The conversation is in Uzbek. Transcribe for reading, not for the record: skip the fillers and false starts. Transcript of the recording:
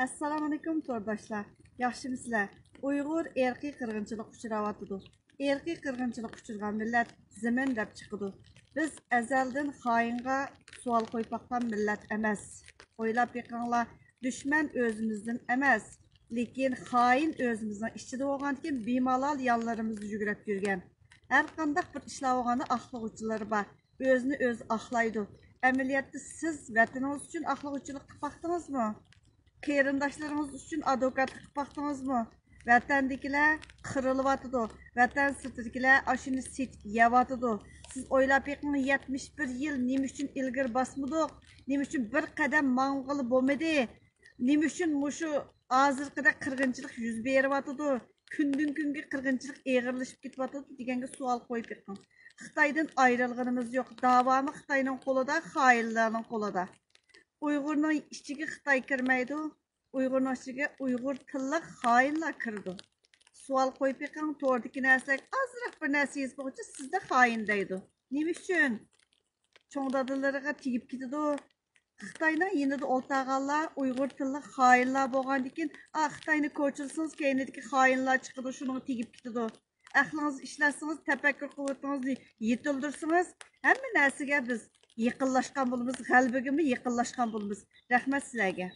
Assalamu alaikum to'rdoshlar. Yaxshimisizlar? Uyg'ur erkiy qirg'inchilik uchrayotidi. Erkiy qirg'inchilik uchirgan millat zamin deb chiqidi. Biz azaldan xoinga savol qo'ymoqdan millat emas. O'ylab beqinglar, dushman o'zimizdan emas, lekin xoin o'zimizning ichida bo'lgankin bemalol yonlarimizni yugurib yurgan. Har qanday bir ishlar bo'lganda axloqchilar bor. O'zini o'zi axlaydi. Amaliyotda siz vatanınız uchun axloqchilik qilib baqdingizmi? Qarindoshlarimiz uchun advokatlik qilib baqdingizmi? Vatandagilar qirilyotidi. Vatan sirtidagilar ashuni setib yeyotidi. Siz o'ylab beqing 71 yil nima uchun ilgir bosmadik? Nima uchun bir qadam mang'ili bo'lmadi? Nima uchun mushu hozirgida qirg'inchilik yuz beryotidi? Kundan kunga qirg'inchilik eg'irlashib ketyotidi deganga savol qo'yib beqing. Xitoydan ayrılganımız yo'q. Davomi Xitoyning qo'lida, xoinlarning qo'lida. Uyg'urning ichiga Xitoy kirmaydi. Uyg'urning ichiga Uyg'ur tilli xoinlar kirdi. Savol qo'yib beqing, to'g'ridagi narsalar ozroq bir narsangiz bo'yicha sizda xoin deydi. Nima uchun? Cho'ng dadilariga tegib ketadi. Xitoyning yanida o'ltag'anlar Uyg'ur tilli xoinlar bo'lgandikin, Xitoyni ko'chirsangiz, keyinidagi xoinlar chiqadi, shuning tegib ketadi. Aqlingizni ishlatsangiz, tafakkur quvvatingizni yetildirsangiz, hamma narsaga biz yaqinlashgan bo'lamiz, g'albigami yaqinlashgan bo'lamiz. Rahmat sizlarga.